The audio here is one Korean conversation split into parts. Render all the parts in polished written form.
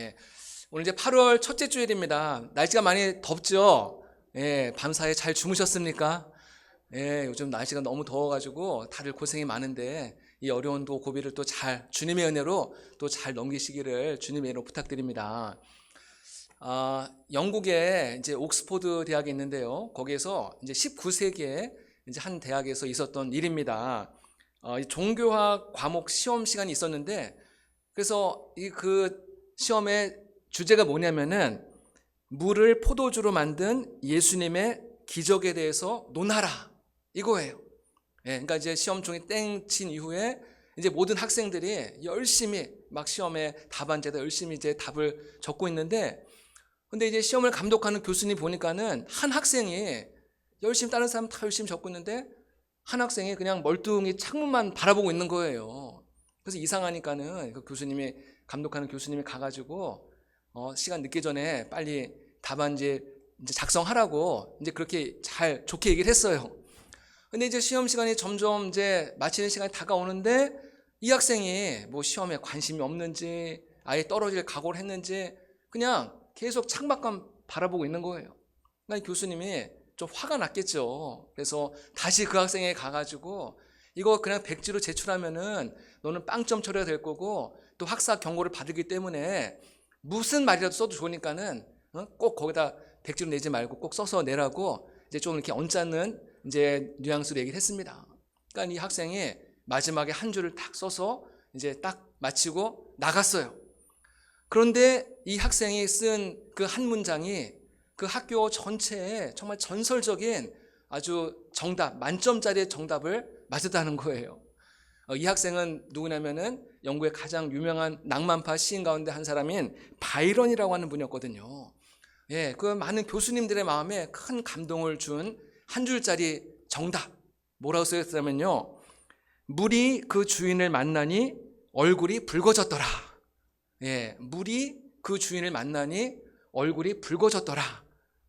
예, 오늘 이제 8월 첫째 주일입니다. 날씨가 많이 덥죠? 예, 밤사이 잘 주무셨습니까? 예, 요즘 날씨가 너무 더워가지고 다들 고생이 많은데 이 어려운 또 고비를 또 잘 주님의 은혜로 또 잘 넘기시기를 주님의 은혜로 부탁드립니다. 영국에 이제 옥스포드 대학이 있는데요. 거기에서 이제 19세기에 이제 한 대학에서 있었던 일입니다. 이 종교학 과목 시험 시간이 있었는데 그래서 그 시험의 주제가 뭐냐면은 물을 포도주로 만든 예수님의 기적에 대해서 논하라 이거예요. 예, 그러니까 이제 시험 종이 땡 친 이후에 이제 모든 학생들이 열심히 막 시험에 답안지에다 열심히 이제 답을 적고 있는데, 근데 이제 시험을 감독하는 교수님 보니까는 한 학생이 열심히 다른 사람 다 열심히 적고 있는데 한 학생이 그냥 멀뚱히 창문만 바라보고 있는 거예요. 그래서 이상하니까는 그 교수님이 감독하는 교수님이 가가지고 시간 늦기 전에 빨리 답안지 이제 작성하라고 이제 그렇게 잘 좋게 얘기를 했어요. 근데 이제 시험 시간이 점점 이제 마치는 시간이 다가오는데 이 학생이 뭐 시험에 관심이 없는지 아예 떨어질 각오를 했는지 그냥 계속 창밖만 바라보고 있는 거예요. 그러니까 교수님이 좀 화가 났겠죠. 그래서 다시 그 학생에 가가지고 이거 그냥 백지로 제출하면은 너는 빵점 처리가 될 거고 또 학사 경고를 받기 때문에 무슨 말이라도 써도 좋으니까는 꼭 거기다 백지로 내지 말고 꼭 써서 내라고 이제 좀 이렇게 언짢은 이제 뉘앙스로 얘기를 했습니다. 그러니까 이 학생이 마지막에 한 줄을 딱 써서 이제 딱 마치고 나갔어요. 그런데 이 학생이 쓴 그 한 문장이 그 학교 전체에 정말 전설적인 아주 정답, 만점짜리의 정답을 맞았다는 거예요. 이 학생은 누구냐면은 영국의 가장 유명한 낭만파 시인 가운데 한 사람인 바이런이라고 하는 분이었거든요. 예, 그 많은 교수님들의 마음에 큰 감동을 준 한 줄짜리 정답. 뭐라고 쓰였냐면요. 물이 그 주인을 만나니 얼굴이 붉어졌더라. 예, 물이 그 주인을 만나니 얼굴이 붉어졌더라.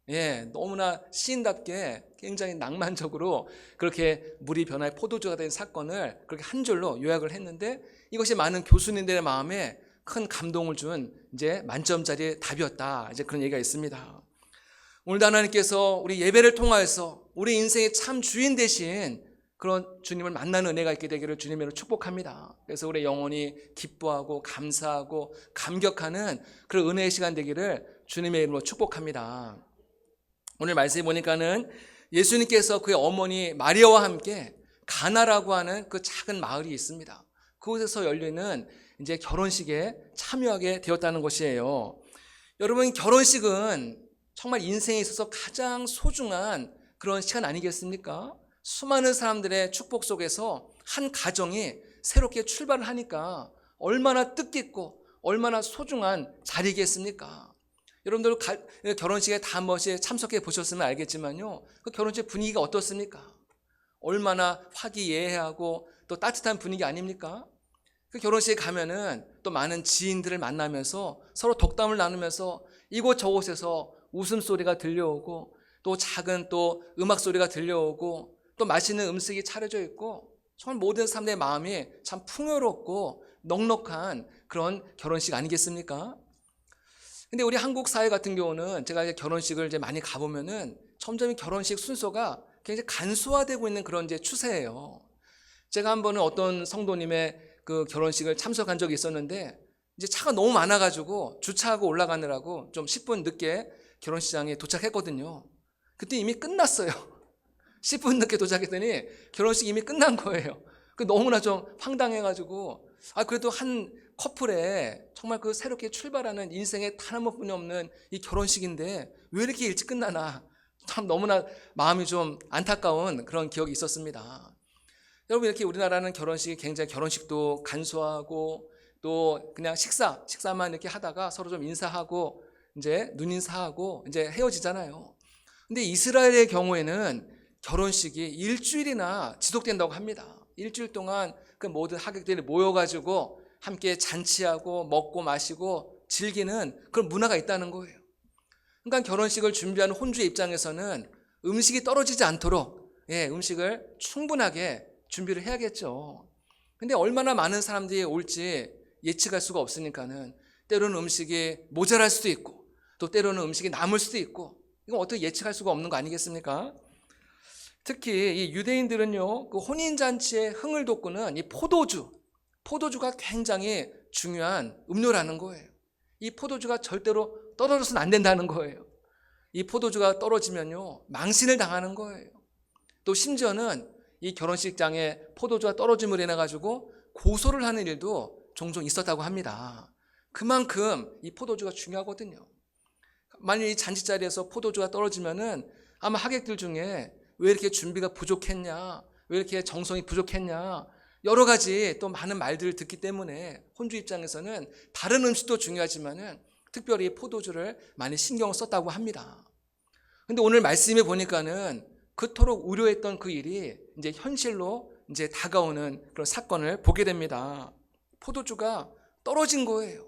예, 너무나 시인답게 굉장히 낭만적으로 그렇게 물이 변화해 포도주가 된 사건을 그렇게 한 줄로 요약을 했는데 이것이 많은 교수님들의 마음에 큰 감동을 준 이제 만점짜리 답이었다. 이제 그런 얘기가 있습니다. 오늘도 하나님께서 우리 예배를 통하여서 우리 인생의 참 주인 되신 그런 주님을 만나는 은혜가 있게 되기를 주님으로 축복합니다. 그래서 우리 영혼이 기뻐하고 감사하고 감격하는 그런 은혜의 시간 되기를 주님의 이름으로 축복합니다. 오늘 말씀에 보니까는 예수님께서 그의 어머니 마리아와 함께 가나라고 하는 그 작은 마을이 있습니다. 그곳에서 열리는 이제 결혼식에 참여하게 되었다는 것이에요. 여러분, 결혼식은 정말 인생에 있어서 가장 소중한 그런 시간 아니겠습니까? 수많은 사람들의 축복 속에서 한 가정이 새롭게 출발을 하니까 얼마나 뜻깊고 얼마나 소중한 자리겠습니까? 여러분들 결혼식에 다 한 번씩 참석해 보셨으면 알겠지만요, 그 결혼식 분위기가 어떻습니까? 얼마나 화기애애하고 또 따뜻한 분위기 아닙니까? 그 결혼식에 가면은 또 많은 지인들을 만나면서 서로 덕담을 나누면서 이곳저곳에서 웃음소리가 들려오고 또 작은 또 음악소리가 들려오고 또 맛있는 음식이 차려져 있고 정말 모든 사람들의 마음이 참 풍요롭고 넉넉한 그런 결혼식 아니겠습니까? 근데 우리 한국 사회 같은 경우는 제가 이제 결혼식을 이제 많이 가보면은 점점 결혼식 순서가 굉장히 간소화되고 있는 그런 이제 추세예요. 제가 한 번은 어떤 성도님의 그 결혼식을 참석한 적이 있었는데 이제 차가 너무 많아가지고 주차하고 올라가느라고 좀 10분 늦게 결혼식장에 도착했거든요. 그때 이미 끝났어요. 10분 늦게 도착했더니 결혼식 이미 끝난 거예요. 너무나 좀 황당해가지고 그래도 한 커플에 정말 그 새롭게 출발하는 인생에 단 한 번뿐이 없는 이 결혼식인데 왜 이렇게 일찍 끝나나 참 너무나 마음이 좀 안타까운 그런 기억이 있었습니다. 여러분, 이렇게 우리나라는 결혼식이 굉장히 결혼식도 간소하고 또 그냥 식사만 이렇게 하다가 서로 좀 인사하고 이제 눈인사하고 이제 헤어지잖아요. 근데 이스라엘의 경우에는 결혼식이 일주일이나 지속된다고 합니다. 일주일 동안 그 모든 하객들이 모여가지고 함께 잔치하고 먹고 마시고 즐기는 그런 문화가 있다는 거예요. 그러니까 결혼식을 준비하는 혼주의 입장에서는 음식이 떨어지지 않도록 음식을 충분하게 준비를 해야겠죠. 근데 얼마나 많은 사람들이 올지 예측할 수가 없으니까는 때로는 음식이 모자랄 수도 있고 또 때로는 음식이 남을 수도 있고 이건 어떻게 예측할 수가 없는 거 아니겠습니까? 특히 이 유대인들은요, 그 혼인잔치에 흥을 돋구는 이 포도주가 굉장히 중요한 음료라는 거예요. 이 포도주가 절대로 떨어져서는 안 된다는 거예요. 이 포도주가 떨어지면요, 망신을 당하는 거예요. 또 심지어는 이 결혼식장에 포도주가 떨어짐으로 인해 가지고 고소를 하는 일도 종종 있었다고 합니다. 그만큼 이 포도주가 중요하거든요. 만약 이 잔치자리에서 포도주가 떨어지면은 아마 하객들 중에 왜 이렇게 준비가 부족했냐, 왜 이렇게 정성이 부족했냐, 여러 가지 또 많은 말들을 듣기 때문에 혼주 입장에서는 다른 음식도 중요하지만은 특별히 포도주를 많이 신경을 썼다고 합니다. 근데 오늘 말씀에 보니까는 그토록 우려했던 그 일이 이제 현실로 이제 다가오는 그런 사건을 보게 됩니다. 포도주가 떨어진 거예요.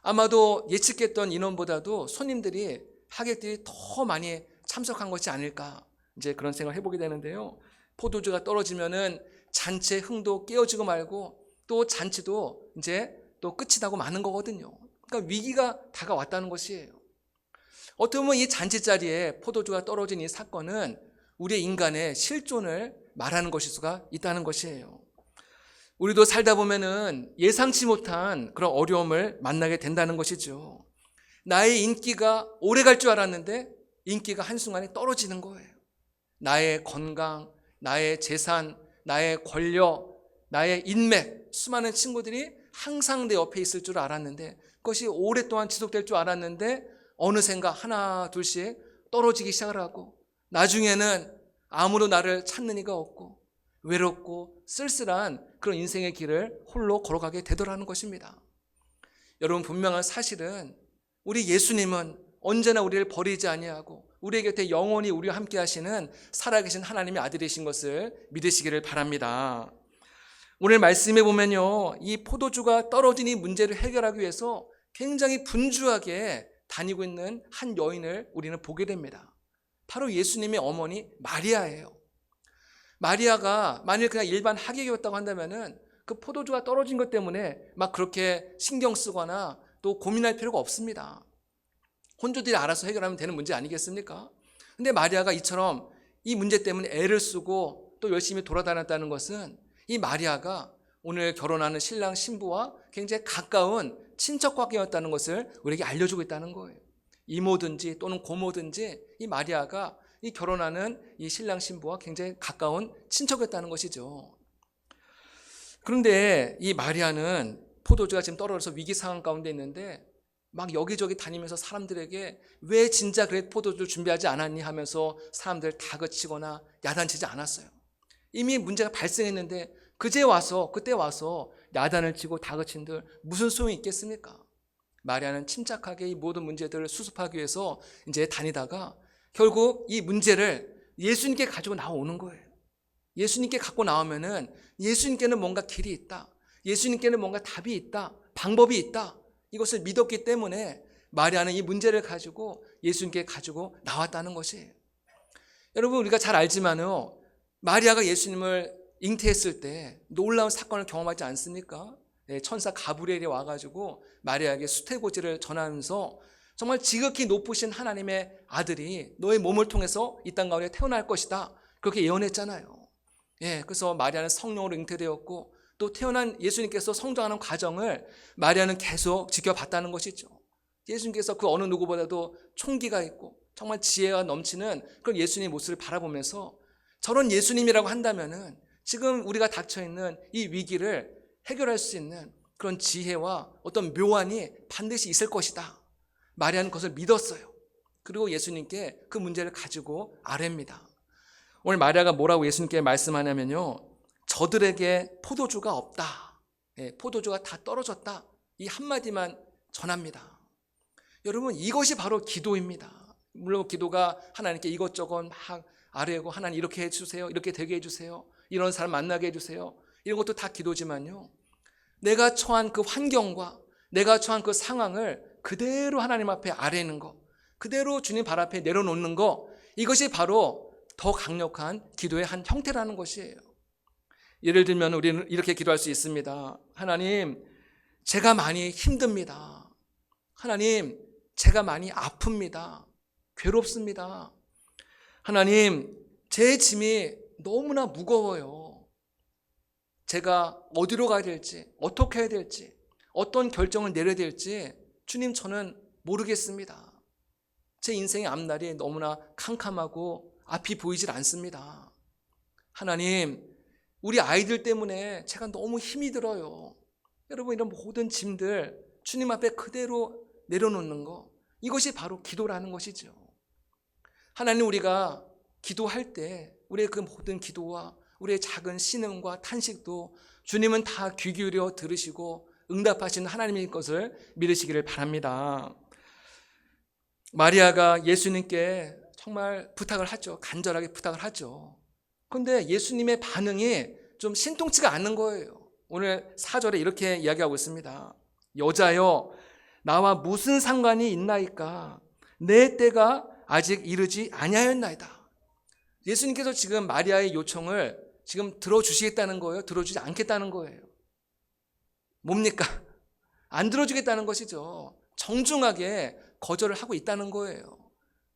아마도 예측했던 인원보다도 손님들이, 하객들이 더 많이 참석한 것이 아닐까, 이제 그런 생각을 해보게 되는데요. 포도주가 떨어지면은 잔치의 흥도 깨어지고 말고 또 잔치도 이제 또 끝이 나고 마는 거거든요. 그러니까 위기가 다가왔다는 것이에요. 어떻게 보면 이 잔치 자리에 포도주가 떨어진 이 사건은 우리의 인간의 실존을 말하는 것일 수가 있다는 것이에요. 우리도 살다 보면은 예상치 못한 그런 어려움을 만나게 된다는 것이죠. 나의 인기가 오래 갈 줄 알았는데 인기가 한순간에 떨어지는 거예요. 나의 건강, 나의 재산, 나의 권력, 나의 인맥, 수많은 친구들이 항상 내 옆에 있을 줄 알았는데 그것이 오랫동안 지속될 줄 알았는데 어느샌가 하나 둘씩 떨어지기 시작을 하고 나중에는 아무도 나를 찾는 이가 없고 외롭고 쓸쓸한 그런 인생의 길을 홀로 걸어가게 되더라는 것입니다. 여러분, 분명한 사실은 우리 예수님은 언제나 우리를 버리지 아니하고 우리의 곁에 영원히 우리와 함께 하시는 살아계신 하나님의 아들이신 것을 믿으시기를 바랍니다. 오늘 말씀에 보면요, 이 포도주가 떨어진 이 문제를 해결하기 위해서 굉장히 분주하게 다니고 있는 한 여인을 우리는 보게 됩니다. 바로 예수님의 어머니 마리아예요. 마리아가 만일 그냥 일반 하객이었다고 한다면은 그 포도주가 떨어진 것 때문에 막 그렇게 신경 쓰거나 또 고민할 필요가 없습니다. 혼주들이 알아서 해결하면 되는 문제 아니겠습니까? 근데 마리아가 이처럼 이 문제 때문에 애를 쓰고 또 열심히 돌아다녔다는 것은 이 마리아가 오늘 결혼하는 신랑 신부와 굉장히 가까운 친척 관계였다는 것을 우리에게 알려주고 있다는 거예요. 이모든지 또는 고모든지 이 마리아가 이 결혼하는 이 신랑 신부와 굉장히 가까운 친척이었다는 것이죠. 그런데 이 마리아는 포도주가 지금 떨어져서 위기 상황 가운데 있는데 막 여기저기 다니면서 사람들에게 왜 진짜 그래 포도주를 준비하지 않았니 하면서 사람들 다그치거나 야단치지 않았어요. 이미 문제가 발생했는데 그때 와서 야단을 치고 다그친들 무슨 소용이 있겠습니까? 마리아는 침착하게 이 모든 문제들을 수습하기 위해서 이제 다니다가 결국 이 문제를 예수님께 가지고 나오는 거예요. 예수님께 갖고 나오면은 예수님께는 뭔가 길이 있다. 예수님께는 뭔가 답이 있다. 방법이 있다. 이것을 믿었기 때문에 마리아는 이 문제를 가지고 예수님께 가지고 나왔다는 것이에요. 여러분, 우리가 잘 알지만요, 마리아가 예수님을 잉태했을 때 놀라운 사건을 경험하지 않습니까? 천사 가브리엘이 와가지고 마리아에게 수태고지를 전하면서 정말 지극히 높으신 하나님의 아들이 너의 몸을 통해서 이 땅 가운데 태어날 것이다, 그렇게 예언했잖아요. 그래서 마리아는 성령으로 잉태되었고 또 태어난 예수님께서 성장하는 과정을 마리아는 계속 지켜봤다는 것이죠. 예수님께서 그 어느 누구보다도 총기가 있고 정말 지혜가 넘치는 그런 예수님의 모습을 바라보면서 저런 예수님이라고 한다면은 지금 우리가 닥쳐있는 이 위기를 해결할 수 있는 그런 지혜와 어떤 묘안이 반드시 있을 것이다. 마리아는 그것을 믿었어요. 그리고 예수님께 그 문제를 가지고 아뢰입니다. 오늘 마리아가 뭐라고 예수님께 말씀하냐면요, 저들에게 포도주가 없다. 포도주가 다 떨어졌다. 이 한마디만 전합니다. 여러분, 이것이 바로 기도입니다. 물론 기도가 하나님께 이것저것 막 아뢰고 하나님 이렇게 해주세요, 이렇게 되게 해주세요, 이런 사람 만나게 해주세요, 이런 것도 다 기도지만요, 내가 처한 그 환경과 내가 처한 그 상황을 그대로 하나님 앞에 아뢰는 것, 그대로 주님 발 앞에 내려놓는 것, 이것이 바로 더 강력한 기도의 한 형태라는 것이에요. 예를 들면 우리는 이렇게 기도할 수 있습니다. 하나님, 제가 많이 힘듭니다. 하나님, 제가 많이 아픕니다. 괴롭습니다. 하나님, 제 짐이 너무나 무거워요. 제가 어디로 가야 될지, 어떻게 해야 될지, 어떤 결정을 내려야 될지 주님, 저는 모르겠습니다. 제 인생의 앞날이 너무나 캄캄하고 앞이 보이질 않습니다. 하나님, 우리 아이들 때문에 제가 너무 힘이 들어요. 여러분, 이런 모든 짐들 주님 앞에 그대로 내려놓는 거, 이것이 바로 기도라는 것이죠. 하나님, 우리가 기도할 때 우리의 그 모든 기도와 우리의 작은 신음과 탄식도 주님은 다 귀 기울여 들으시고 응답하시는 하나님의 것을 믿으시기를 바랍니다. 마리아가 예수님께 정말 부탁을 하죠. 간절하게 부탁을 하죠. 그런데 예수님의 반응이 좀 신통치가 않는 거예요. 오늘 4절에 이렇게 이야기하고 있습니다. 여자여, 나와 무슨 상관이 있나이까? 내 때가 아직 이르지 아니하였나이다. 예수님께서 지금 마리아의 요청을 지금 들어주시겠다는 거예요? 들어주지 않겠다는 거예요? 뭡니까? 안 들어주겠다는 것이죠. 정중하게 거절을 하고 있다는 거예요.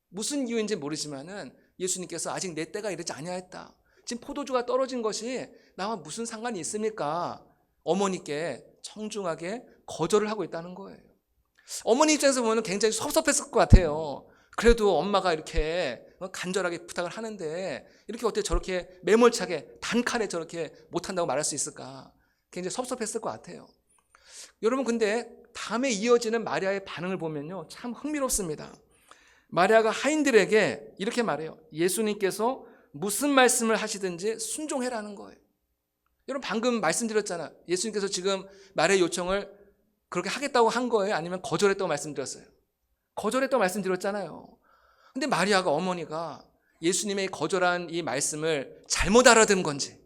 무슨 이유인지 모르지만은 예수님께서 아직 내 때가 이르지 아니하였다. 지금 포도주가 떨어진 것이 나와 무슨 상관이 있습니까? 어머니께 정중하게 거절을 하고 있다는 거예요. 어머니 입장에서 보면 굉장히 섭섭했을 것 같아요. 그래도 엄마가 이렇게 간절하게 부탁을 하는데 이렇게 어떻게 저렇게 매몰차게 단칼에 저렇게 못한다고 말할 수 있을까? 굉장히 섭섭했을 것 같아요. 여러분, 근데 다음에 이어지는 마리아의 반응을 보면요, 참 흥미롭습니다. 마리아가 하인들에게 이렇게 말해요. 예수님께서 무슨 말씀을 하시든지 순종해라는 거예요. 여러분, 방금 말씀드렸잖아요. 예수님께서 지금 마리아의 요청을 그렇게 하겠다고 한 거예요? 아니면 거절했다고 말씀드렸어요? 거절했다고 말씀드렸잖아요. 근데 마리아가, 어머니가 예수님의 거절한 이 말씀을 잘못 알아듣은 건지,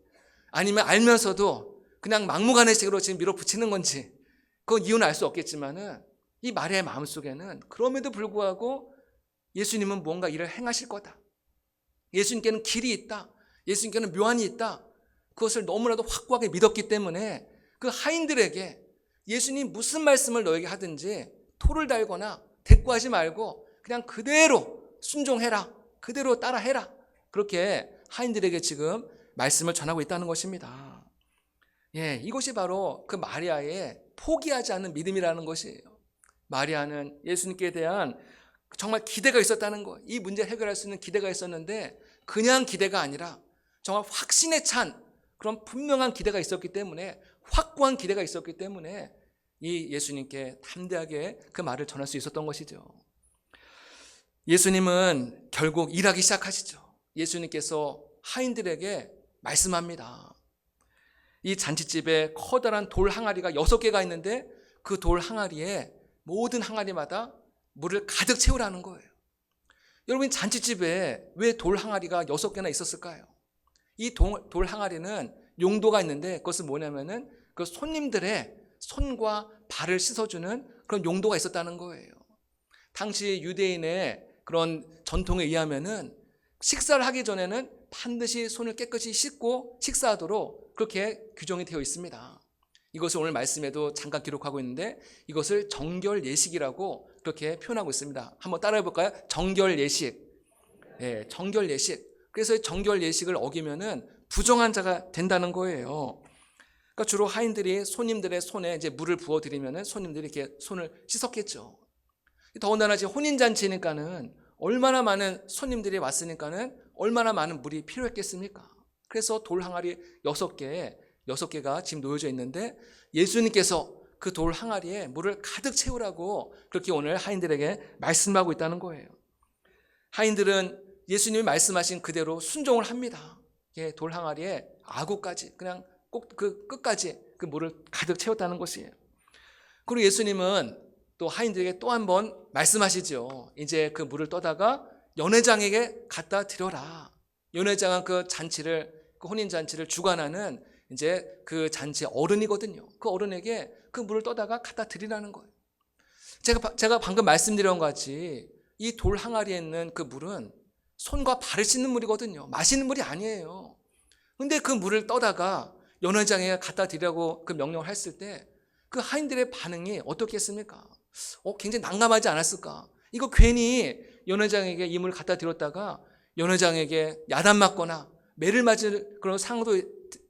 아니면 알면서도 그냥 막무가내식으로 지금 밀어붙이는 건지, 그건 이유는 알 수 없겠지만은 이 마리아의 마음속에는 그럼에도 불구하고 예수님은 뭔가 일을 행하실 거다. 예수님께는 길이 있다. 예수님께는 묘안이 있다. 그것을 너무나도 확고하게 믿었기 때문에 그 하인들에게 예수님 무슨 말씀을 너에게 하든지 토를 달거나 대꾸하지 말고 그냥 그대로 순종해라. 그대로 따라해라. 그렇게 하인들에게 지금 말씀을 전하고 있다는 것입니다. 예, 이것이 바로 그 마리아의 포기하지 않는 믿음이라는 것이에요. 마리아는 예수님께 대한 정말 기대가 있었다는 거, 이 문제를 해결할 수 있는 기대가 있었는데 그냥 기대가 아니라 정말 확신에 찬 그런 분명한 기대가 있었기 때문에, 확고한 기대가 있었기 때문에 이 예수님께 담대하게 그 말을 전할 수 있었던 것이죠. 예수님은 결국 일하기 시작하시죠. 예수님께서 하인들에게 말씀합니다. 이 잔치집에 커다란 돌 항아리가 6개가 있는데 그 돌 항아리에 모든 항아리마다 물을 가득 채우라는 거예요. 여러분, 잔치집에 왜 돌 항아리가 6개나 있었을까요? 이 돌 항아리는 용도가 있는데 그것은 뭐냐면은 그 손님들의 손과 발을 씻어주는 그런 용도가 있었다는 거예요. 당시 유대인의 그런 전통에 의하면은 식사를 하기 전에는 반드시 손을 깨끗이 씻고 식사하도록 그렇게 규정이 되어 있습니다. 이것을 오늘 말씀에도 잠깐 기록하고 있는데 이것을 정결 예식이라고 그렇게 표현하고 있습니다. 한번 따라해 볼까요? 정결 예식. 예, 정결 예식. 그래서 정결 예식을 어기면은 부정한 자가 된다는 거예요. 그러니까 주로 하인들이 손님들의 손에 이제 물을 부어 드리면은 손님들이 이렇게 손을 씻었겠죠. 더군다나 지금 혼인잔치니까는 얼마나 많은 손님들이 왔으니까는 얼마나 많은 물이 필요했겠습니까? 그래서 돌 항아리 6개가 지금 놓여져 있는데 예수님께서 그 돌 항아리에 물을 가득 채우라고 그렇게 오늘 하인들에게 말씀하고 있다는 거예요. 하인들은 예수님이 말씀하신 그대로 순종을 합니다. 돌 항아리에 아구까지 그냥 꼭 그 끝까지 그 물을 가득 채웠다는 것이에요. 그리고 예수님은 또 하인들에게 또 한 번 말씀하시죠. 이제 그 물을 떠다가 연회장에게 갖다 드려라. 연회장은 그 잔치를, 그 혼인 잔치를 주관하는 이제 그 잔치의 어른이거든요. 그 어른에게 그 물을 떠다가 갖다 드리라는 거예요. 제가 방금 말씀드린 것 같이 이 돌 항아리에 있는 그 물은 손과 발을 씻는 물이거든요. 마시는 물이 아니에요. 근데 그 물을 떠다가 연회장에 갖다 드리라고 그 명령을 했을 때 그 하인들의 반응이 어떻겠습니까? 굉장히 난감하지 않았을까? 이거 괜히 연회장에게 이 물을 갖다 드렸다가 연회장에게 야단맞거나 매를 맞을 그런 상황도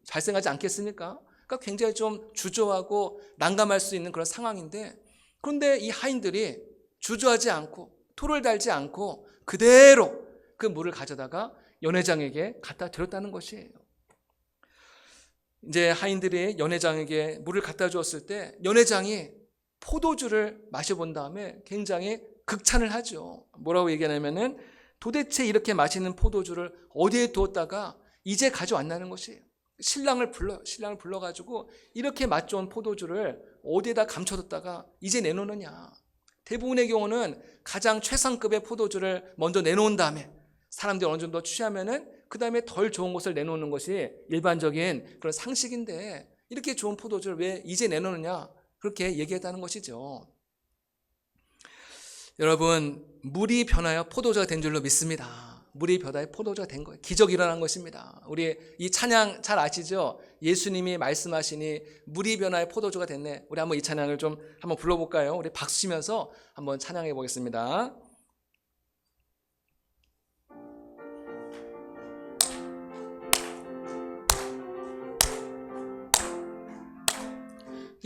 발생하지 않겠습니까? 그러니까 굉장히 좀 주저하고 난감할 수 있는 그런 상황인데, 그런데 이 하인들이 주저하지 않고 토를 달지 않고 그대로 그 물을 가져다가 연회장에게 갖다 드렸다는 것이에요. 이제 하인들이 연회장에게 물을 갖다 주었을 때 연회장이 포도주를 마셔본 다음에 굉장히 극찬을 하죠. 뭐라고 얘기하냐면은 도대체 이렇게 맛있는 포도주를 어디에 두었다가 이제 가져왔다는 것이에요. 신랑을 불러가지고 이렇게 맛 좋은 포도주를 어디에다 감춰뒀다가 이제 내놓느냐. 대부분의 경우는 가장 최상급의 포도주를 먼저 내놓은 다음에 사람들이 어느 정도 취하면은 그 다음에 덜 좋은 것을 내놓는 것이 일반적인 그런 상식인데, 이렇게 좋은 포도주를 왜 이제 내놓느냐, 그렇게 얘기했다는 것이죠. 여러분, 물이 변하여 포도주가 된 줄로 믿습니다. 물이 변하여 포도주가 된 거예요. 기적이 일어난 것입니다. 우리 이 찬양 잘 아시죠? 예수님이 말씀하시니 물이 변하여 포도주가 됐네. 우리 한번 이 찬양을 좀 한번 불러볼까요? 우리 박수 치면서 한번 찬양해 보겠습니다.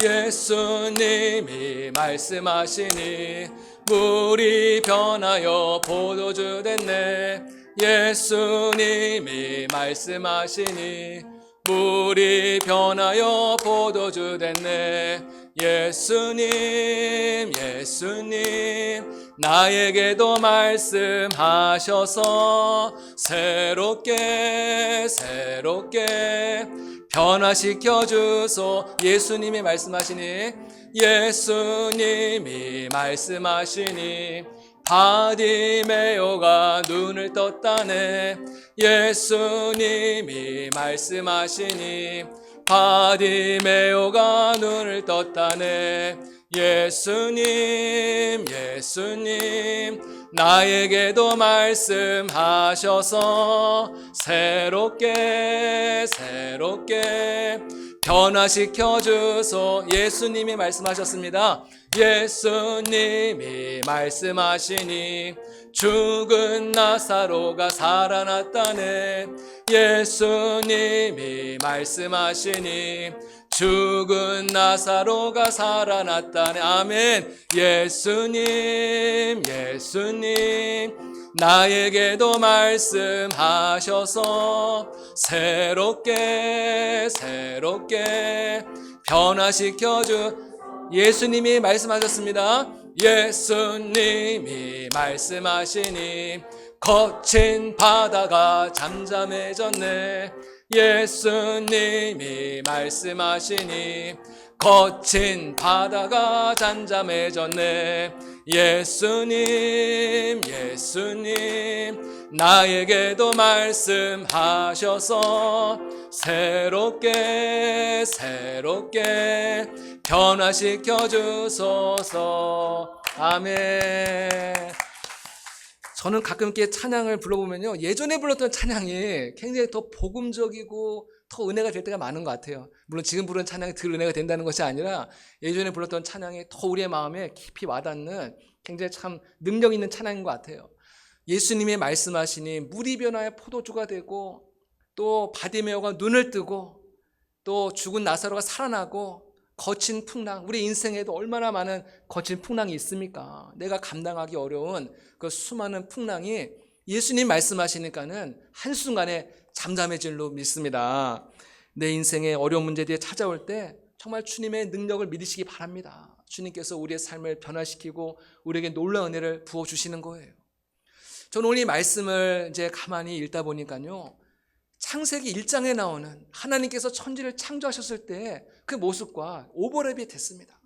예수님이 말씀하시니 물이 변하여 포도주 됐네. 예수님이 말씀하시니 물이 변하여 포도주 됐네. 예수님 나에게도 말씀하셔서 새롭게 변화시켜 주소. 예수님이 말씀하시니 바디메오가 눈을 떴다네. 예수님이 말씀하시니 바디메오가 눈을 떴다네. 예수님 나에게도 말씀하셔서 새롭게 변화시켜 주소. 예수님이 말씀하셨습니다. 예수님이 말씀하시니 죽은 나사로가 살아났다네. 예수님이 말씀하시니 죽은 나사로가 살아났다네. 아멘. 예수님 나에게도 말씀하셔서 새롭게 변화시켜 주. 예수님이 말씀하셨습니다. 예수님이 말씀하시니 거친 바다가 잠잠해졌네. 예수님이 말씀하시니 거친 바다가 잠잠해졌네. 예수님 나에게도 말씀하셔서 새롭게 변화시켜 주소서. 아멘. 저는 가끔 이렇게 찬양을 불러보면요, 예전에 불렀던 찬양이 굉장히 더 복음적이고 더 은혜가 될 때가 많은 것 같아요. 물론 지금 부르는 찬양이 덜 은혜가 된다는 것이 아니라 예전에 불렀던 찬양이 더 우리의 마음에 깊이 와닿는 굉장히 참 능력 있는 찬양인 것 같아요. 예수님이 말씀하시니 물이 변하여 포도주가 되고, 또 바디메오가 눈을 뜨고, 또 죽은 나사로가 살아나고, 거친 풍랑, 우리 인생에도 얼마나 많은 거친 풍랑이 있습니까? 내가 감당하기 어려운 그 수많은 풍랑이 예수님 말씀하시니까는 한순간에 잠잠해질 줄 믿습니다. 내 인생의 어려운 문제들이 찾아올 때 정말 주님의 능력을 믿으시기 바랍니다. 주님께서 우리의 삶을 변화시키고 우리에게 놀라운 은혜를 부어주시는 거예요. 저는 오늘 이 말씀을 이제 가만히 읽다 보니까요, 창세기 1장에 나오는 하나님께서 천지를 창조하셨을 때 그 모습과 오버랩이 됐습니다.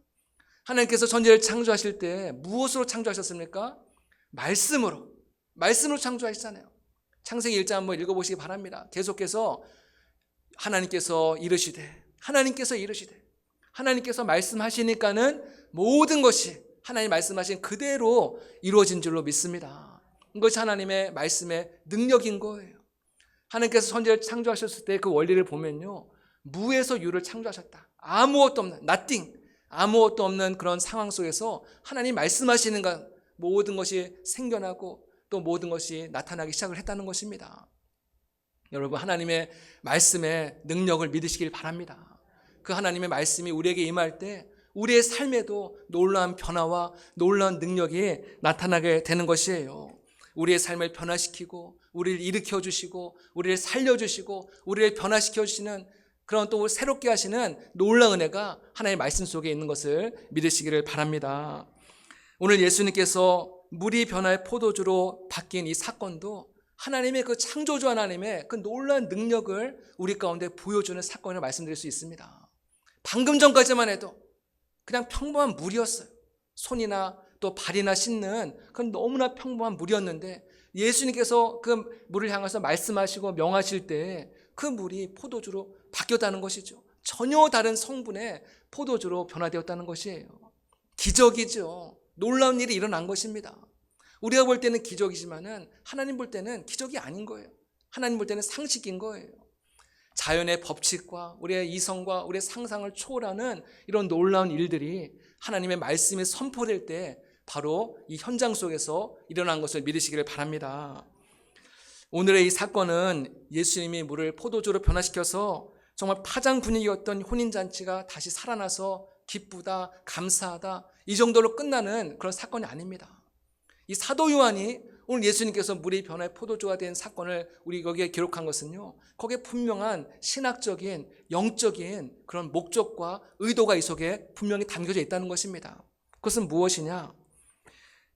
하나님께서 천지를 창조하실 때 무엇으로 창조하셨습니까? 말씀으로 창조하셨잖아요. 창세기 1장 한번 읽어보시기 바랍니다. 계속해서 하나님께서 말씀하시니까는 모든 것이 하나님 말씀하신 그대로 이루어진 줄로 믿습니다. 이것이 하나님의 말씀의 능력인 거예요. 하나님께서 천지를 창조하셨을 때 그 원리를 보면요, 무에서 유를 창조하셨다. 아무것도 없는 nothing, 아무것도 없는 그런 상황 속에서 하나님 말씀하시는 것, 모든 것이 생겨나고 또 모든 것이 나타나기 시작을 했다는 것입니다. 여러분, 하나님의 말씀의 능력을 믿으시길 바랍니다. 그 하나님의 말씀이 우리에게 임할 때 우리의 삶에도 놀라운 변화와 놀라운 능력이 나타나게 되는 것이에요. 우리의 삶을 변화시키고 우리를 일으켜 주시고 우리를 살려주시고 우리를 변화시켜 주시는 그런 또 새롭게 하시는 놀라운 은혜가 하나님의 말씀 속에 있는 것을 믿으시기를 바랍니다. 오늘 예수님께서 물이 변화의 포도주로 바뀐 이 사건도 하나님의 그 창조주 하나님의 그 놀라운 능력을 우리 가운데 보여주는 사건을 말씀드릴 수 있습니다. 방금 전까지만 해도 그냥 평범한 물이었어요. 손이나 또 발이나 씻는 그건 너무나 평범한 물이었는데 예수님께서 그 물을 향해서 말씀하시고 명하실 때 그 물이 포도주로 바뀌었다는 것이죠. 전혀 다른 성분의 포도주로 변화되었다는 것이에요. 기적이죠. 놀라운 일이 일어난 것입니다. 우리가 볼 때는 기적이지만은 하나님 볼 때는 기적이 아닌 거예요. 하나님 볼 때는 상식인 거예요. 자연의 법칙과 우리의 이성과 우리의 상상을 초월하는 이런 놀라운 일들이 하나님의 말씀이 선포될 때 바로 이 현장 속에서 일어난 것을 믿으시기를 바랍니다. 오늘의 이 사건은 예수님이 물을 포도주로 변화시켜서 정말 파장 분위기였던 혼인잔치가 다시 살아나서 기쁘다, 감사하다 이 정도로 끝나는 그런 사건이 아닙니다. 이 사도 요한이 오늘 예수님께서 물이 변화의 포도주가 된 사건을 우리 여기에 기록한 것은요, 거기에 분명한 신학적인 영적인 그런 목적과 의도가 이 속에 분명히 담겨져 있다는 것입니다. 그것은 무엇이냐?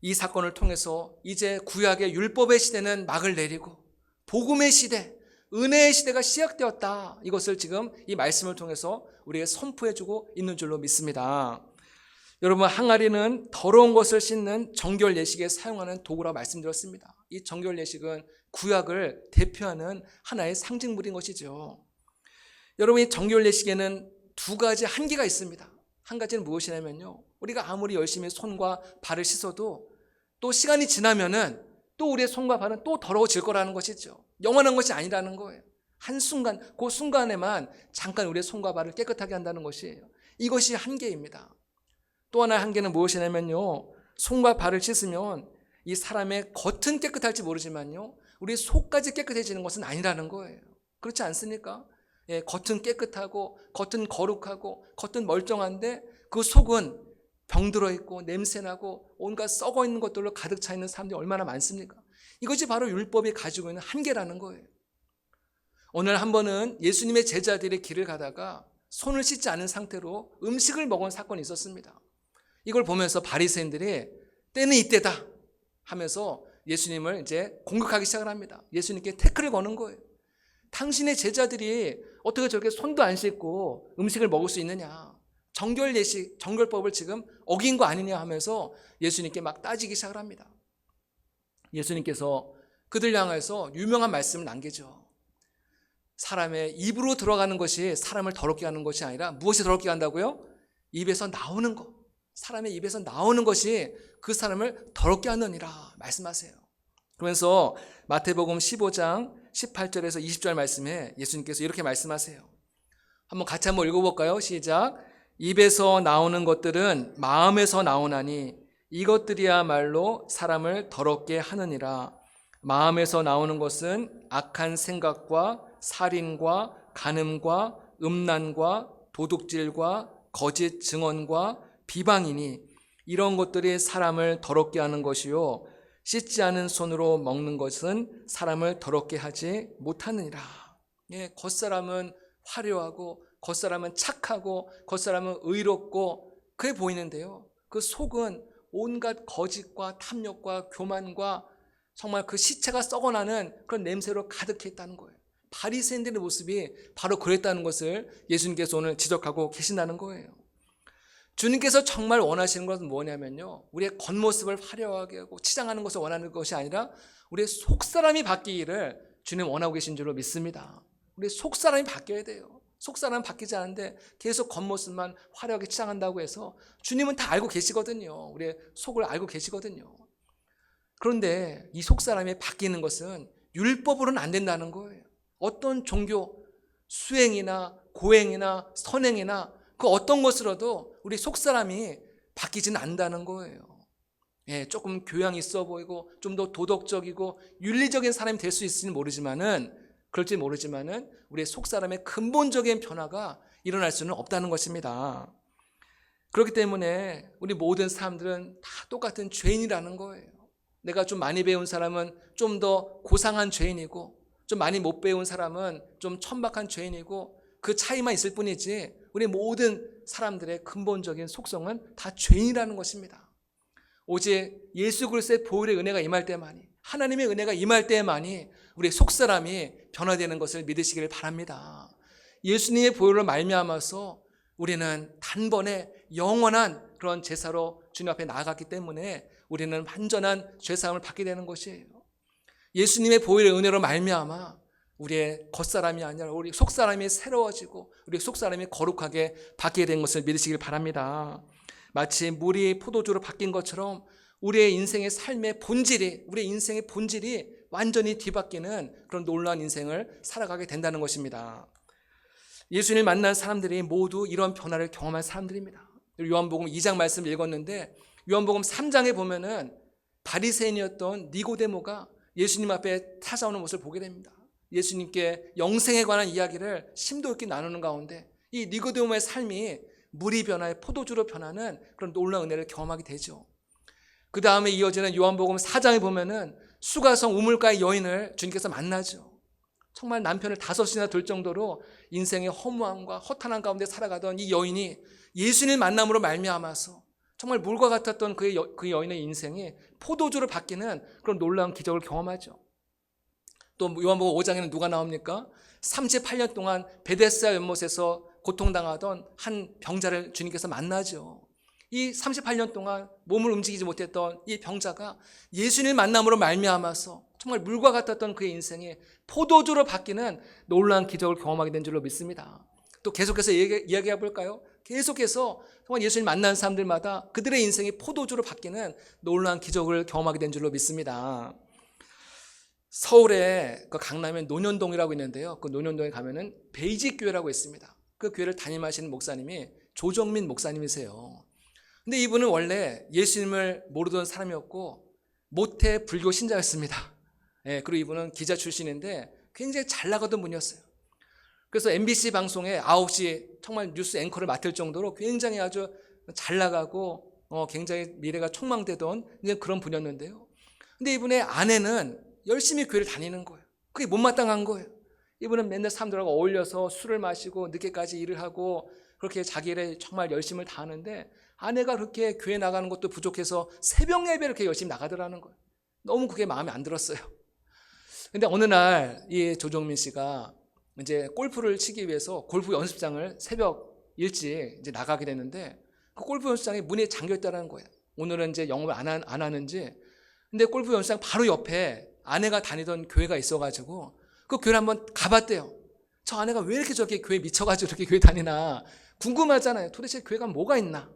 이 사건을 통해서 이제 구약의 율법의 시대는 막을 내리고 복음의 시대, 은혜의 시대가 시작되었다. 이것을 지금 이 말씀을 통해서 우리에게 선포해주고 있는 줄로 믿습니다. 여러분, 항아리는 더러운 것을 씻는 정결 예식에 사용하는 도구라고 말씀드렸습니다. 이 정결 예식은 구약을 대표하는 하나의 상징물인 것이죠. 여러분, 이 정결 예식에는 두 가지 한계가 있습니다. 한 가지는 무엇이냐면요, 우리가 아무리 열심히 손과 발을 씻어도 또 시간이 지나면은 또 우리의 손과 발은 또 더러워질 거라는 것이죠. 영원한 것이 아니라는 거예요. 한순간, 그 순간에만 잠깐 우리의 손과 발을 깨끗하게 한다는 것이에요. 이것이 한계입니다. 또 하나의 한계는 무엇이냐면요, 손과 발을 씻으면 이 사람의 겉은 깨끗할지 모르지만요, 우리 속까지 깨끗해지는 것은 아니라는 거예요. 그렇지 않습니까? 예, 겉은 깨끗하고 겉은 거룩하고 겉은 멀쩡한데 그 속은 병들어 있고 냄새나고 온갖 썩어 있는 것들로 가득 차 있는 사람들이 얼마나 많습니까? 이것이 바로 율법이 가지고 있는 한계라는 거예요. 오늘 한 번은 예수님의 제자들이 길을 가다가 손을 씻지 않은 상태로 음식을 먹은 사건이 있었습니다. 이걸 보면서 바리새인들이 때는 이때다 하면서 예수님을 이제 공격하기 시작을 합니다. 예수님께 태클을 거는 거예요. 당신의 제자들이 어떻게 저렇게 손도 안 씻고 음식을 먹을 수 있느냐? 정결 예식, 정결법을 지금 어긴 거 아니냐 하면서 예수님께 막 따지기 시작을 합니다. 예수님께서 그들 향해서 유명한 말씀을 남기죠. 사람의 입으로 들어가는 것이 사람을 더럽게 하는 것이 아니라 무엇이 더럽게 한다고요? 입에서 나오는 것. 사람의 입에서 나오는 것이 그 사람을 더럽게 하느니라 말씀하세요. 그러면서 마태복음 15장 18절에서 20절 말씀에 예수님께서 이렇게 말씀하세요. 한번 같이 한번 읽어볼까요? 시작. 입에서 나오는 것들은 마음에서 나오나니 이것들이야말로 사람을 더럽게 하느니라. 마음에서 나오는 것은 악한 생각과 살인과 간음과 음란과 도둑질과 거짓 증언과 비방이니 이런 것들이 사람을 더럽게 하는 것이요 씻지 않은 손으로 먹는 것은 사람을 더럽게 하지 못하느니라. 예, 겉사람은 화려하고 겉사람은 착하고 겉사람은 의롭고 그래 보이는데요, 그 속은 온갖 거짓과 탐욕과 교만과 정말 그 시체가 썩어나는 그런 냄새로 가득해 있다는 거예요. 바리새인들의 모습이 바로 그랬다는 것을 예수님께서 오늘 지적하고 계신다는 거예요. 주님께서 정말 원하시는 것은 뭐냐면요, 우리의 겉모습을 화려하게 하고 치장하는 것을 원하는 것이 아니라 우리의 속사람이 바뀌기를 주님 원하고 계신 줄로 믿습니다. 우리의 속사람이 바뀌어야 돼요. 속사람은 바뀌지 않은데 계속 겉모습만 화려하게 치장한다고 해서 주님은 다 알고 계시거든요. 우리의 속을 알고 계시거든요. 그런데 이 속사람이 바뀌는 것은 율법으로는 안 된다는 거예요. 어떤 종교, 수행이나 고행이나 선행이나 그 어떤 것으로도 우리 속사람이 바뀌지는 않는다는 거예요. 조금 교양이 있어 보이고 좀 더 도덕적이고 윤리적인 사람이 될 수 있을지 모르지만은 그럴지 모르지만은 우리의 속사람의 근본적인 변화가 일어날 수는 없다는 것입니다. 그렇기 때문에 우리 모든 사람들은 다 똑같은 죄인이라는 거예요. 내가 좀 많이 배운 사람은 좀 더 고상한 죄인이고 좀 많이 못 배운 사람은 좀 천박한 죄인이고 그 차이만 있을 뿐이지 우리 모든 사람들의 근본적인 속성은 다 죄인이라는 것입니다. 오직 예수 그리스도의 보혈의 은혜가 임할 때만이, 하나님의 은혜가 임할 때만이 우리 속사람이 변화되는 것을 믿으시기를 바랍니다. 예수님의 보혈로 말미암아서 우리는 단번에 영원한 그런 제사로 주님 앞에 나아갔기 때문에 우리는 완전한 죄사함을 받게 되는 것이에요. 예수님의 보혈의 은혜로 말미암아 우리의 겉사람이 아니라 우리 속사람이 새로워지고 우리 속사람이 거룩하게 바뀌게 된 것을 믿으시길 바랍니다. 마치 물이 포도주로 바뀐 것처럼 우리의 인생의 삶의 본질이, 우리의 인생의 본질이 완전히 뒤바뀌는 그런 놀라운 인생을 살아가게 된다는 것입니다. 예수님을 만난 사람들이 모두 이런 변화를 경험한 사람들입니다. 요한복음 2장 말씀을 읽었는데 요한복음 3장에 보면은 바리새인이었던 니고데모가 예수님 앞에 찾아오는 모습을 보게 됩니다. 예수님께 영생에 관한 이야기를 심도 있게 나누는 가운데 이 니고데모의 삶이 물이 변화해 포도주로 변하는 그런 놀라운 은혜를 경험하게 되죠. 그 다음에 이어지는 요한복음 4장에 보면은 수가성 우물가의 여인을 주님께서 만나죠. 정말 남편을 5이나 둘 정도로 인생의 허무함과 허탄한 가운데 살아가던 이 여인이 예수님 만남으로 말미암아서 정말 물과 같았던 그 여인의 인생이 포도주로 바뀌는 그런 놀라운 기적을 경험하죠. 또 요한복음 5장에는 누가 나옵니까? 38년 동안 베데스다 연못에서 고통당하던 한 병자를 주님께서 만나죠. 이 38년 동안 몸을 움직이지 못했던 이 병자가 예수님 만남으로 말미암아서 정말 물과 같았던 그의 인생이 포도주로 바뀌는 놀라운 기적을 경험하게 된 줄로 믿습니다. 또 계속해서 이야기해 볼까요? 계속해서 정말 예수님 만난 사람들마다 그들의 인생이 포도주로 바뀌는 놀라운 기적을 경험하게 된 줄로 믿습니다. 서울에 그 강남에 논현동이라고 있는데요. 그 논현동에 가면은 베이직 교회라고 있습니다. 그 교회를 담임하시는 목사님이 조정민 목사님이세요. 근데 이분은 원래 예수님을 모르던 사람이었고 모태 불교 신자였습니다. 그리고 이분은 기자 출신인데 굉장히 잘 나가던 분이었어요. 그래서 MBC 방송에 9시 정말 뉴스 앵커를 맡을 정도로 굉장히 아주 잘 나가고 굉장히 미래가 촉망되던 그런 분이었는데요. 근데 이분의 아내는 열심히 교회를 다니는 거예요. 그게 못마땅한 거예요. 이분은 맨날 사람들하고 어울려서 술을 마시고 늦게까지 일을 하고 그렇게 자기 일에 정말 열심을 다하는데 아내가 그렇게 교회 나가는 것도 부족해서 새벽 예배를 이렇게 열심히 나가더라는 거예요. 너무 그게 마음에 안 들었어요. 근데 어느 날 이 조정민 씨가 이제 골프를 치기 위해서 골프 연습장을 새벽 일찍 이제 나가게 됐는데 그 골프 연습장에 문이 잠겨 있다는 거예요. 오늘은 이제 영업을 안 하는지. 근데 골프 연습장 바로 옆에 아내가 다니던 교회가 있어가지고 그 교회를 한번 가봤대요. 저 아내가 왜 이렇게 저렇게 교회 미쳐가지고 이렇게 교회 다니나 궁금하잖아요. 도대체 교회가 뭐가 있나?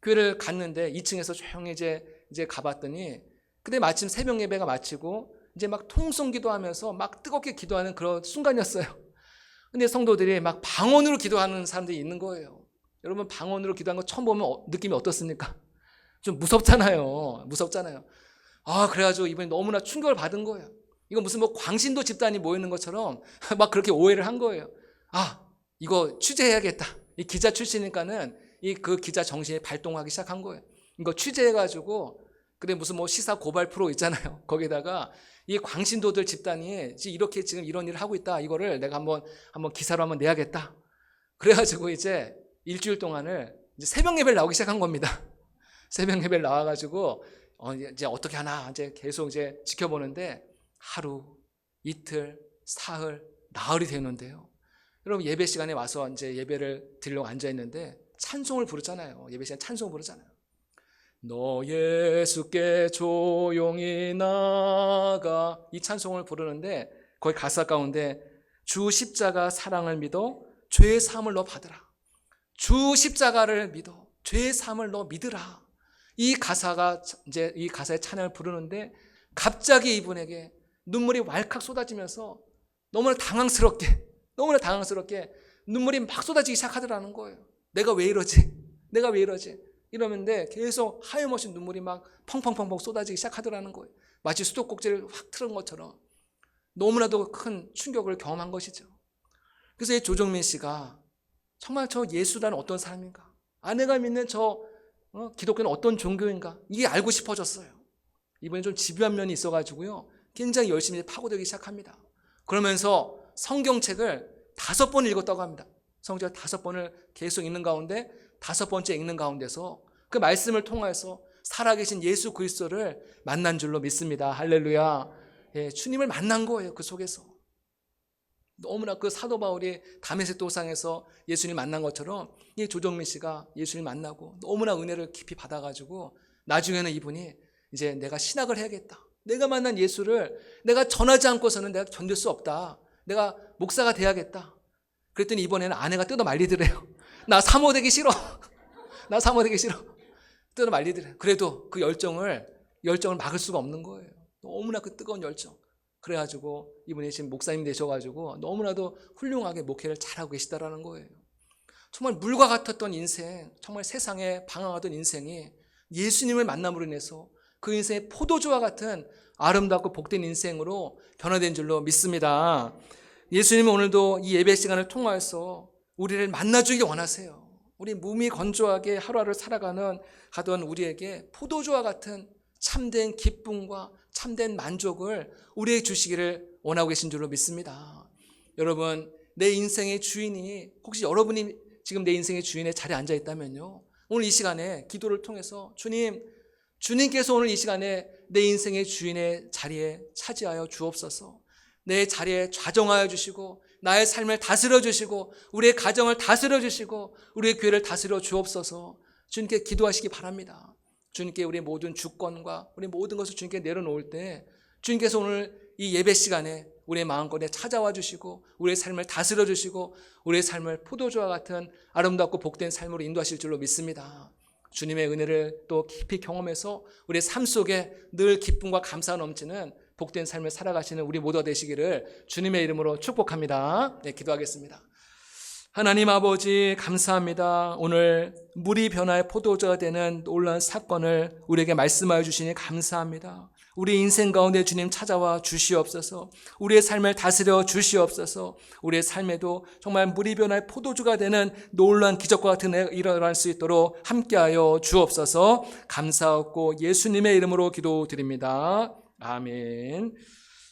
교회를 갔는데 2층에서 조용히 이제 가봤더니 근데 마침 새벽 예배가 마치고 이제 막 통성 기도하면서 막 뜨겁게 기도하는 그런 순간이었어요. 근데 성도들이 막 방언으로 기도하는 사람들이 있는 거예요. 여러분 방언으로 기도하는 거 처음 보면 느낌이 어떻습니까? 좀 무섭잖아요. 그래가지고 이번에 너무나 충격을 받은 거예요. 이거 무슨 뭐 광신도 집단이 모이는 것처럼 막 그렇게 오해를 한 거예요. 이거 취재해야겠다. 이 기자 출신이니까는 그 기자 정신이 발동하기 시작한 거예요. 이거 취재해가지고 근데 무슨 뭐 시사 고발 프로 있잖아요. 거기다가 이 광신도들 집단이 이렇게 지금 이런 일을 하고 있다. 이거를 내가 한번 기사로 한번 내야겠다. 그래가지고 이제 일주일 동안을 이제 새벽 예배를 나오기 시작한 겁니다. 새벽 예배를 나와가지고 이제 어떻게 하나 이제 계속 이제 지켜보는데 하루, 이틀, 사흘, 나흘이 되는데요. 여러분 예배 시간에 와서 이제 예배를 드리려고 앉아 있는데 찬송을 부르잖아요. 예배 시간 찬송을 부르잖아요. 너 예수께 조용히 나가 이 찬송을 부르는데 거기 가사 가운데 주 십자가 사랑을 믿어 죄의 사함을 너 받으라. 주 십자가를 믿어 죄의 사함을 너 믿으라. 이 가사가 이제 이 가사의 찬양을 부르는데 갑자기 이분에게 눈물이 왈칵 쏟아지면서 너무나 당황스럽게 눈물이 막 쏟아지기 시작하더라는 거예요. 내가 왜 이러지? 내가 왜 이러지? 이러는데 계속 하염없이 눈물이 막 펑펑펑펑 쏟아지기 시작하더라는 거예요. 마치 수도꼭지를 확 틀은 것처럼 너무나도 큰 충격을 경험한 것이죠. 그래서 이 조정민 씨가 정말 저 예수라는 어떤 사람인가? 아내가 믿는 저 기독교는 어떤 종교인가? 이게 알고 싶어졌어요. 이번에 좀 집요한 면이 있어가지고요. 굉장히 열심히 파고들기 시작합니다. 그러면서 성경책을 5번 읽었다고 합니다. 성경을 5번을 계속 읽는 가운데 5번째 읽는 가운데서 그 말씀을 통해서 살아계신 예수 그리스도를 만난 줄로 믿습니다. 할렐루야. 예, 주님을 만난 거예요. 그 속에서. 너무나 그 사도 바울이 다메섹 도상에서 예수님 만난 것처럼 이 조정민 씨가 예수님 만나고 너무나 은혜를 깊이 받아가지고 나중에는 이분이 이제 내가 신학을 해야겠다. 내가 만난 예수를 내가 전하지 않고서는 내가 견딜 수 없다. 내가 목사가 돼야겠다. 그랬더니 이번에는 아내가 뜯어 말리더래요. 나 사모 되기 싫어. 나 사모 되기 싫어. 뜯어 말리더래요. 그래도 그 열정을 막을 수가 없는 거예요. 너무나 그 뜨거운 열정. 그래가지고 이분이 지금 목사님 되셔가지고 너무나도 훌륭하게 목회를 잘하고 계시다라는 거예요. 정말 물과 같았던 인생, 정말 세상에 방황하던 인생이 예수님을 만남으로 인해서 그 인생의 포도주와 같은 아름답고 복된 인생으로 변화된 줄로 믿습니다. 예수님은 오늘도 이 예배 시간을 통하여서 우리를 만나주길 원하세요. 우리 몸이 건조하게 하루하루 살아가는 하던 우리에게 포도주와 같은 참된 기쁨과 참된 만족을 우리에게 주시기를 원하고 계신 줄로 믿습니다. 여러분, 내 인생의 주인이 혹시 여러분이 지금 내 인생의 주인의 자리에 앉아 있다면요, 오늘 이 시간에 기도를 통해서 주님께서 오늘 이 시간에 내 인생의 주인의 자리에 차지하여 주옵소서. 내 자리에 좌정하여 주시고 나의 삶을 다스려 주시고 우리의 가정을 다스려 주시고 우리의 교회를 다스려 주옵소서. 주님께 기도하시기 바랍니다. 주님께 우리의 모든 주권과 우리 모든 것을 주님께 내려놓을 때 주님께서 오늘 이 예배 시간에 우리의 마음껏에 찾아와 주시고 우리의 삶을 다스려 주시고 우리의 삶을 포도주와 같은 아름답고 복된 삶으로 인도하실 줄로 믿습니다. 주님의 은혜를 또 깊이 경험해서 우리의 삶 속에 늘 기쁨과 감사가 넘치는 복된 삶을 살아가시는 우리 모두가 되시기를 주님의 이름으로 축복합니다. 네, 기도하겠습니다. 하나님 아버지 감사합니다. 오늘 물이 변화의 포도주가 되는 놀라운 사건을 우리에게 말씀하여 주시니 감사합니다. 우리 인생 가운데 주님 찾아와 주시옵소서. 우리의 삶을 다스려 주시옵소서. 우리의 삶에도 정말 물이 변화의 포도주가 되는 놀라운 기적과 같은 애가 일어날 수 있도록 함께하여 주옵소서. 감사하고 예수님의 이름으로 기도드립니다. 아멘.